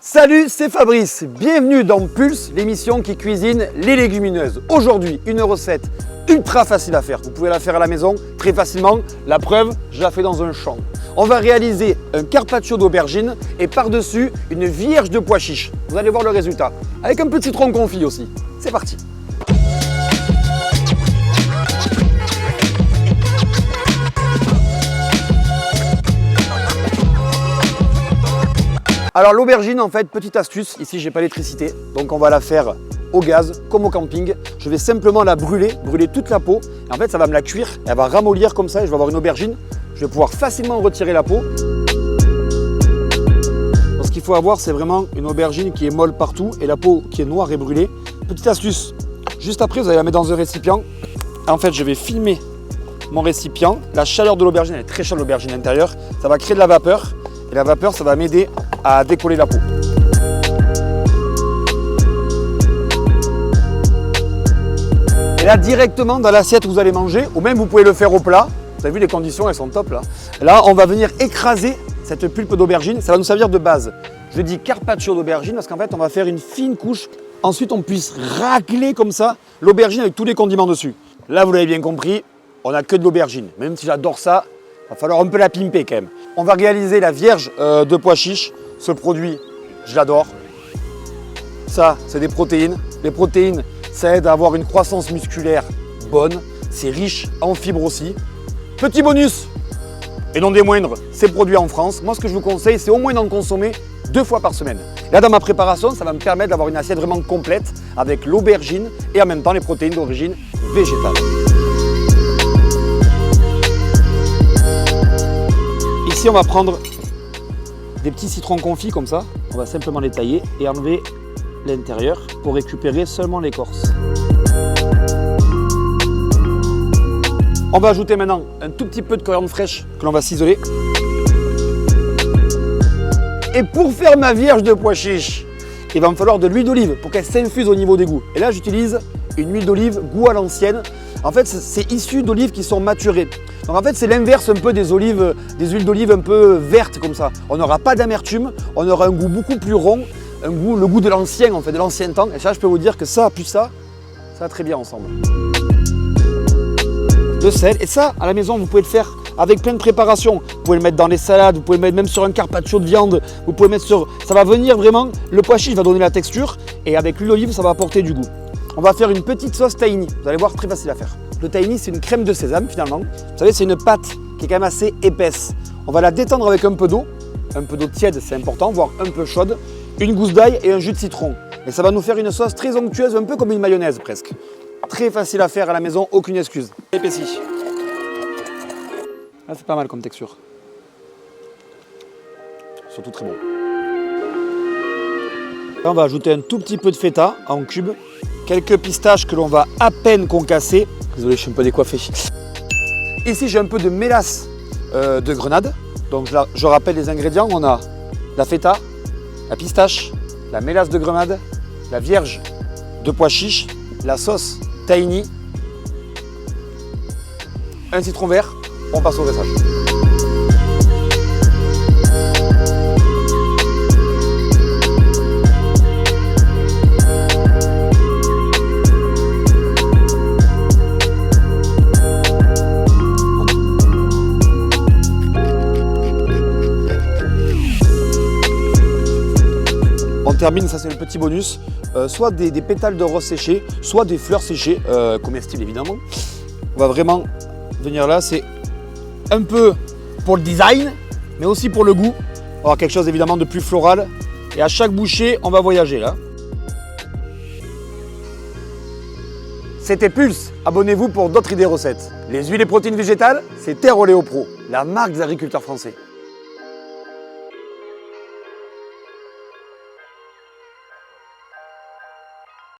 Salut, c'est Fabrice, bienvenue dans Pulse, l'émission qui cuisine les légumineuses. Aujourd'hui, une recette ultra facile à faire, vous pouvez la faire à la maison très facilement, la preuve, je la fais dans un champ. On va réaliser un carpaccio d'aubergine et par-dessus une vierge de pois chiches. Vous allez voir le résultat, avec un peu de citron confit aussi. C'est parti. Alors l'aubergine, en fait, petite astuce, ici j'ai pas l'électricité, donc on va la faire au gaz, comme au camping. Je vais simplement la brûler toute la peau, et en fait ça va me la cuire, elle va ramollir comme ça, et je vais avoir une aubergine. Je vais pouvoir facilement retirer la peau. Donc, ce qu'il faut avoir, c'est vraiment une aubergine qui est molle partout, et la peau qui est noire et brûlée. Petite astuce, juste après vous allez la mettre dans un récipient. En fait je vais filmer mon récipient, la chaleur de l'aubergine, elle est très chaude l'aubergine intérieure, ça va créer de la vapeur, et la vapeur ça va m'aider à décoller la peau. Et là directement dans l'assiette où vous allez manger, ou même vous pouvez le faire au plat. Vous avez vu les conditions, elles sont top là. Là on va venir écraser cette pulpe d'aubergine, ça va nous servir de base. Je dis carpaccio d'aubergine parce qu'en fait on va faire une fine couche. Ensuite on puisse racler comme ça l'aubergine avec tous les condiments dessus. Là vous l'avez bien compris, on n'a que de l'aubergine. Même si j'adore ça, il va falloir un peu la pimper quand même. On va réaliser la vierge de pois chiches. Ce produit, je l'adore. Ça, c'est des protéines. Les protéines, ça aide à avoir une croissance musculaire bonne. C'est riche en fibres aussi. Petit bonus, et non des moindres, c'est produit en France. Moi, ce que je vous conseille, c'est au moins d'en consommer 2 fois par semaine. Là, dans ma préparation, ça va me permettre d'avoir une assiette vraiment complète avec l'aubergine et en même temps les protéines d'origine végétale. Ici, on va prendre des petits citrons confits comme ça. On va simplement les tailler et enlever l'intérieur pour récupérer seulement l'écorce. On va ajouter maintenant un tout petit peu de coriandre fraîche que l'on va ciseler. Et pour faire ma vierge de pois chiches, il va me falloir de l'huile d'olive pour qu'elle s'infuse au niveau des goûts. Et là, j'utilise une huile d'olive goût à l'ancienne. En fait, c'est issu d'olives qui sont maturées. Donc en fait, c'est l'inverse un peu des huiles d'olive un peu vertes comme ça. On n'aura pas d'amertume, on aura un goût beaucoup plus rond, le goût de l'ancien, en fait, de l'ancien temps. Et ça, je peux vous dire que ça, plus ça va très bien ensemble. Le sel, et ça, à la maison, vous pouvez le faire avec plein de préparations. Vous pouvez le mettre dans les salades, vous pouvez le mettre même sur un carpaccio de viande, vous pouvez mettre sur... Ça va venir vraiment, le pois chiche va donner la texture, et avec l'huile d'olive, ça va apporter du goût. On va faire une petite sauce tahini, vous allez voir, très facile à faire. Le tahini, c'est une crème de sésame finalement. Vous savez, c'est une pâte qui est quand même assez épaisse. On va la détendre avec un peu d'eau tiède, c'est important, voire un peu chaude, une gousse d'ail et un jus de citron. Et ça va nous faire une sauce très onctueuse, un peu comme une mayonnaise presque. Très facile à faire à la maison, aucune excuse. Épaissi. Là, c'est pas mal comme texture. Surtout très bon. Là, on va ajouter un tout petit peu de feta en cubes. Quelques pistaches que l'on va à peine concasser. Désolé, je suis un peu décoiffé. Ici, j'ai un peu de mélasse de grenade. Donc, je rappelle les ingrédients. On a la feta, la pistache, la mélasse de grenade, la vierge de pois chiches, la sauce tahini, un citron vert. On passe au dressage. On termine, ça c'est le petit bonus, soit des pétales de rose séchés, soit des fleurs séchées, comestibles évidemment. On va vraiment venir là, c'est un peu pour le design, mais aussi pour le goût. On va avoir quelque chose évidemment de plus floral. Et à chaque bouchée, on va voyager là. C'était Pulse, abonnez-vous pour d'autres idées recettes. Les huiles et protéines végétales, c'est Terre Oléo Pro, la marque des agriculteurs français.